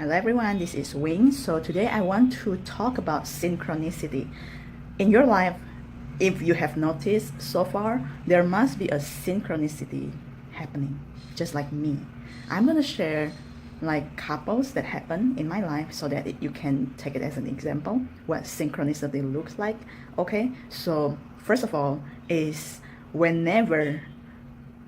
Hello everyone, this is Wing. So today I want to talk about synchronicity. In your life, if you have noticed so far, there must be a synchronicity happening, just like me. I'm gonna share like couples that happen in my life so that you can take it as an example what synchronicity looks like. Okay, so first of all is whenever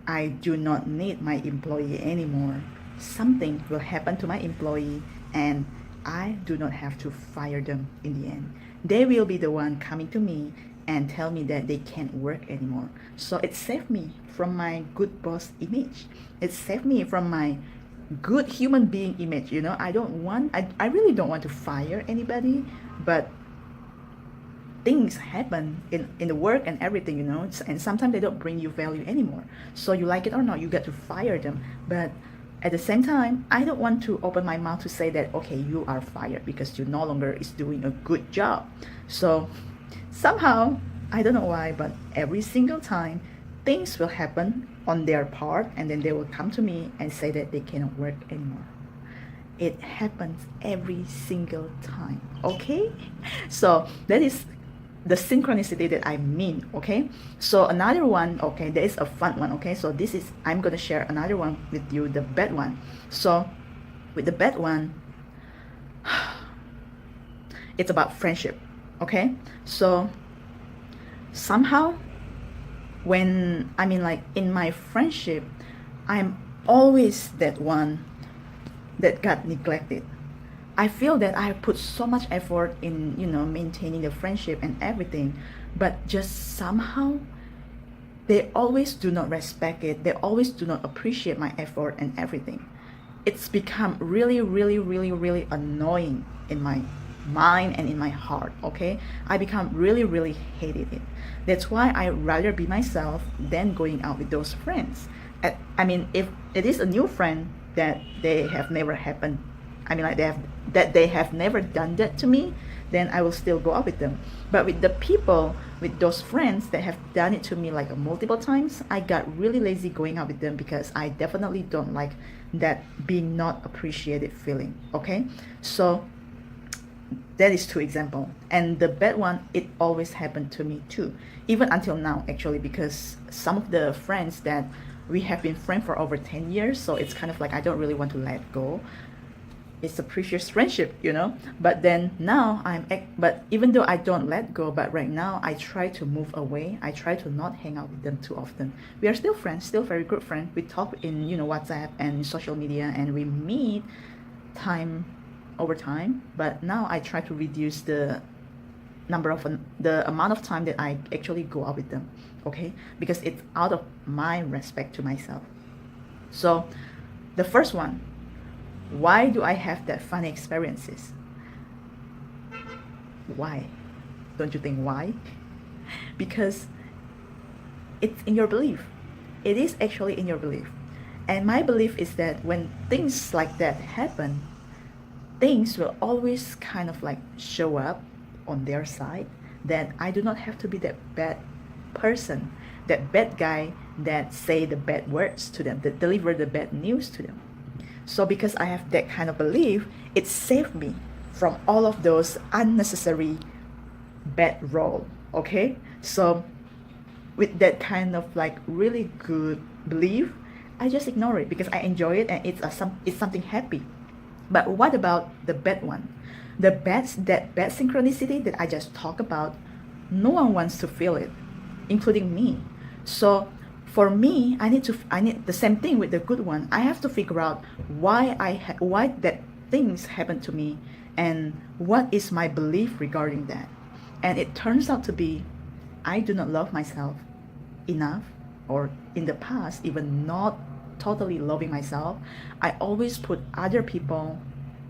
I do not need my employee anymore, something will happen to my employee and I do not have to fire them in the end. They will be the one coming to me and tell me that they can't work anymore. So it saved me from my good boss image. It saved me from my good human being image. I really don't want to fire anybody, but things happen in the work and everything, and sometimes they don't bring you value anymore. So you like it or not, you get to fire them. But at the same time, I don't want to open my mouth to say that, okay, you are fired because you no longer is doing a good job. So somehow, I don't know why, but every single time, things will happen on their part and then they will come to me and say that they cannot work anymore. It happens every single time, okay? So that is the synchronicity that I mean, okay? So another one, okay, there is a fun one, okay? So this is, I'm gonna share another one with you, the bad one. So with the bad one, it's about friendship, okay? So somehow when, like in my friendship, I'm always that one that got neglected. I feel that I put so much effort in, maintaining the friendship and everything, but just somehow they always do not respect it. They always do not appreciate my effort and everything. It's become really, really, really, really annoying in my mind and in my heart, okay? I become really, really hated it. That's why I rather be myself than going out with those friends. If it is a new friend that they have never happened, they have never done that to me, then I will still go out with them. But with the people, with those friends that have done it to me like multiple times, I got really lazy going out with them because I definitely don't like that being not appreciated feeling, okay? So that is two example. And the bad one, it always happened to me too, even until now actually, because some of the friends that we have been friends for over 10 years, so it's kind of like I don't really want to let go. It's a precious friendship, but then now but even though I don't let go, but right now I try to move away. I try to not hang out with them too often. We are still friends, still very good friends. We talk in WhatsApp and social media, and we meet time over time, but now I try to reduce the amount of time that I actually go out with them, okay? Because it's out of my respect to myself. So the first one, why do I have that funny experiences? Why? Don't you think why? Because it's in your belief. It is actually in your belief. And my belief is that when things like that happen, things will always kind of like show up on their side, that I do not have to be that bad person, that bad guy that say the bad words to them, that deliver the bad news to them. So because I have that kind of belief, it saved me from all of those unnecessary bad role, okay? So with that kind of like really good belief, I just ignore it because I enjoy it and it's something happy. But what about the bad one? That bad synchronicity that I just talked about, no one wants to feel it, including me. So for me, I need the same thing with the good one. I have to figure out why that things happen to me and what is my belief regarding that. And it turns out to be I do not love myself enough, or in the past even not totally loving myself. I always put other people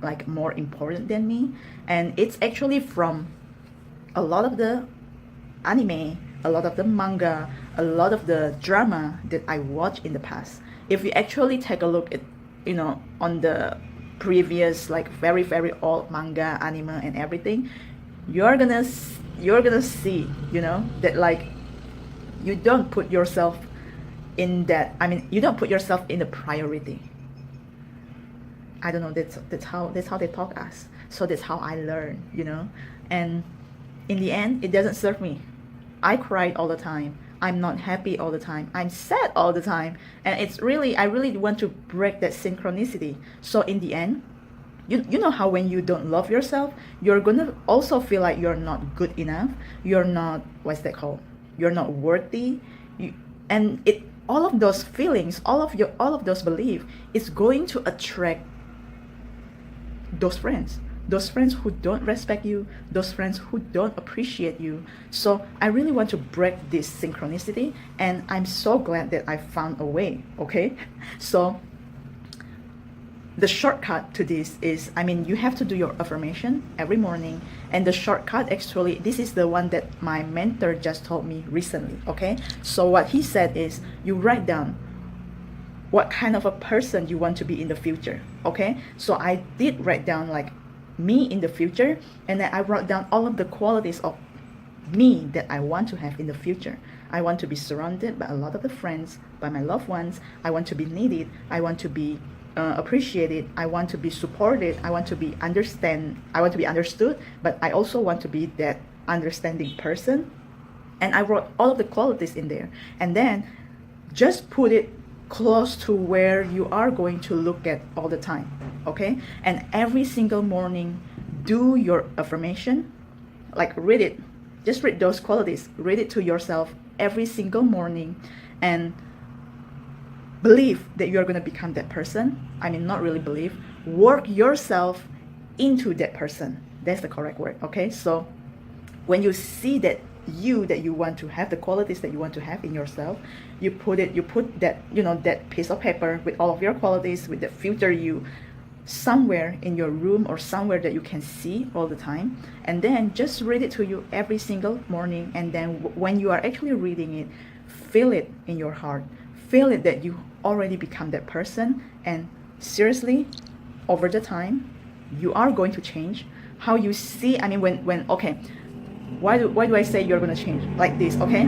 like more important than me, and it's actually from a lot of the anime, a lot of the manga, a lot of the drama that I watched in the past. If you actually take a look at on the previous like very, very old manga, anime and everything, you're gonna see that like you don't put yourself in that, you don't put yourself in the priority. I don't know, that's how they taught us. So that's how I learned, you know. And in the end, it doesn't serve me. I cried all the time. I'm not happy all the time. I'm sad all the time. And it's really, I really want to break that synchronicity. So in the end, you know how when you don't love yourself, you're gonna also feel like you're not good enough. You're not, what's that called? You're not worthy. And it, all of those feelings, all of those beliefs is going to attract those friends who don't respect you, those friends who don't appreciate you. So I really want to break this synchronicity, and I'm so glad that I found a way. Okay, so the shortcut to this is, I mean, you have to do your affirmation every morning, and the shortcut, actually, this is the one that my mentor just told me recently. Okay, so what he said is, you write down what kind of a person you want to be in the future. Okay, so I did write down like me in the future, and then I wrote down all of the qualities of me that I want to have in the future. I want to be surrounded by a lot of the friends, by my loved ones. I want to be needed. I want to be appreciated. I want to be supported. I want to be understood, but I also want to be that understanding person. And I wrote all of the qualities in there, and then just put it close to where you are going to look at all the time. Okay, and every single morning do your affirmation, like read it, just read those qualities, read it to yourself every single morning, and believe that you're going to become that person. I mean, not really believe, work yourself into that person. That's the correct word. Okay, so when you see that you want to have, the qualities that you want to have in yourself, you put that, you know, that piece of paper with all of your qualities, with the future you, somewhere in your room or somewhere that you can see all the time, and then just read it to you every single morning. And then when you are actually reading it, feel it in your heart, feel it that you already become that person. And seriously, over the time, you are going to change how you see. I mean, when okay, why do I say you're going to change like this? Okay,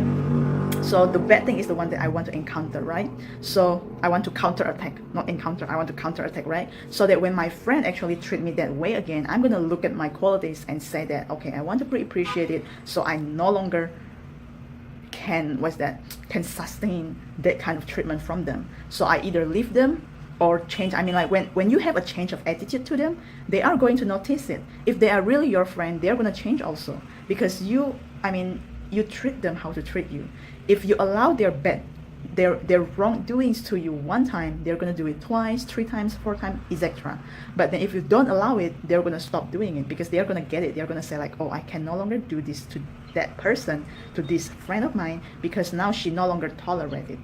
so the bad thing is the one that I want to encounter, right? So I want to counterattack, not encounter. I want to counterattack, right? So that when my friend actually treat me that way again, I'm going to look at my qualities and say that, okay, I want to be appreciated, so I no longer can sustain that kind of treatment from them. So I either leave them or change. I mean, like when you have a change of attitude to them, they are going to notice it. If they are really your friend, they're going to change also, because you treat them how to treat you. If you allow their wrongdoings to you one time, they're going to do it twice, 3 times, 4 times, etc. But then if you don't allow it, they're going to stop doing it, because they're going to get it. They're going to say like, oh, I can no longer do this to that person, to this friend of mine, because now she no longer tolerate it.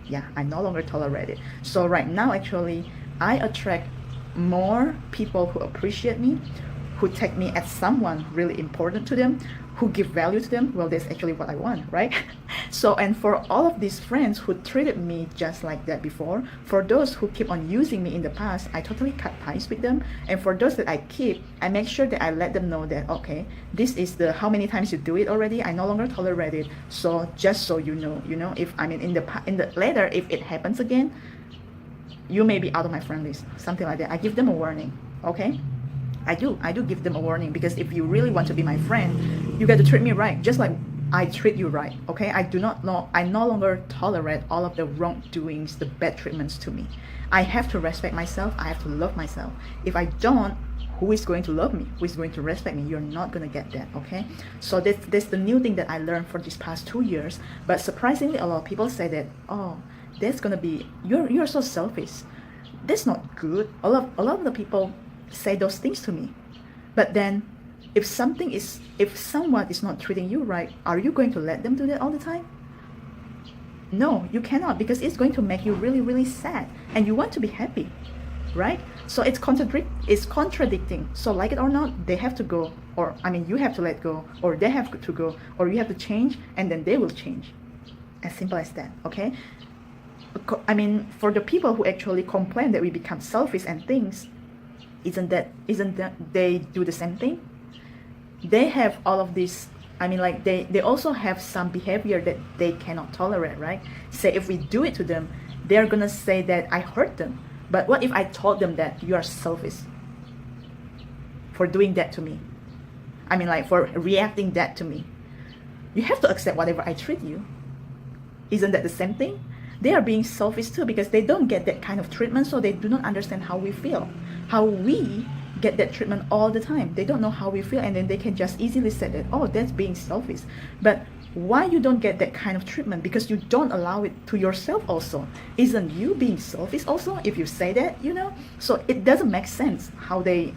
Yeah, I no longer tolerate it. So right now, actually, I attract more people who appreciate me, who take me as someone really important to them, who give value to them. Well, that's actually what I want, right? So, and for all of these friends who treated me just like that before, for those who keep on using me in the past, I totally cut ties with them. And for those that I keep, I make sure that I let them know that, okay, this is the how many times you do it already. I no longer tolerate it. So just so you know, if I mean in the later, if it happens again, you may be out of my friend list, something like that. I give them a warning. Okay, I do give them a warning, because if you really want to be my friend, you got to treat me right, just like I treat you right. Okay, I no longer tolerate all of the wrongdoings, the bad treatments to me. I have to respect myself. I have to love myself. If I don't, who is going to love me? Who is going to respect me? You're not going to get that. Okay, so that's the new thing that I learned for these past 2 years. But surprisingly, a lot of people say that, oh, that's gonna be, you're so selfish. That's not good. A lot of the people say those things to me. But then if someone is not treating you right, are you going to let them do that all the time? No, you cannot, because it's going to make you really, really sad, and you want to be happy, right? So it's contradicting. So like it or not, they have to go, or I mean, you have to let go, or they have to go, or you have to change, and then they will change. As simple as that. Okay, I mean, for the people who actually complain that we become selfish and things, isn't that they do the same thing? They have all of this. I mean, like they also have some behavior that they cannot tolerate, right? Say if we do it to them, they're gonna say that I hurt them. But what if I told them that you are selfish for doing that to me? I mean, like, for reacting that to me. You have to accept whatever I treat you. Isn't that the same thing? They are being selfish too, because they don't get that kind of treatment, so they do not understand how we feel. How we get that treatment all the time. They don't know how we feel, and then they can just easily say that, oh, that's being selfish. But why you don't get that kind of treatment? Because you don't allow it to yourself also. Isn't you being selfish also if you say that, you know? So it doesn't make sense how they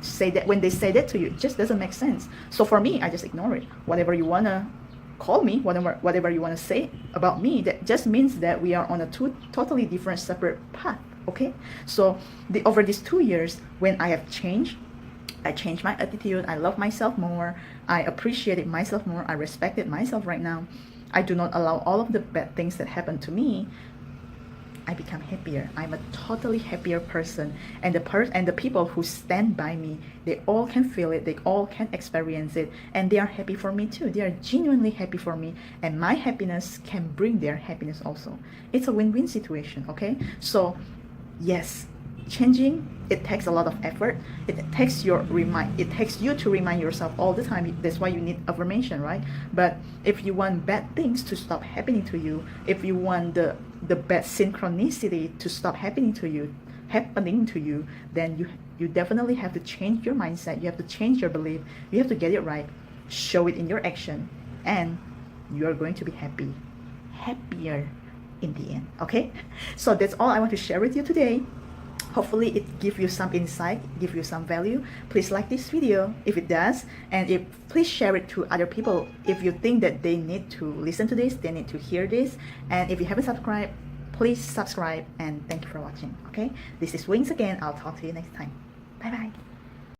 say that. When they say that to you, it just doesn't make sense. So for me, I just ignore it. Whatever you wanna call me, whatever you wanna say about me, that just means that we are on a two totally different, separate path. Okay? So over these 2 years, when I have changed, I changed my attitude. I love myself more. I appreciated myself more. I respected myself right now. I do not allow all of the bad things that happen to me. I become happier. I'm a totally happier person. And the people who stand by me, they all can feel it. They all can experience it. And they are happy for me too. They are genuinely happy for me. And my happiness can bring their happiness also. It's a win-win situation, okay? So, yes, changing, it takes a lot of effort. It takes you to remind yourself all the time. That's why you need affirmation, right? But if you want bad things to stop happening to you, if you want the bad synchronicity to stop happening to you, then you definitely have to change your mindset. You have to change your belief. You have to get it right, show it in your action, and you are going to be happier in the end. Okay, so that's all I want to share with you today. Hopefully it gives you some insight, give you some value. Please like this video if it does, and please share it to other people if you think that they need to listen to this, they need to hear this. And if you haven't subscribed, please subscribe, and thank you for watching. Okay, this is Wings again. I'll talk to you next time.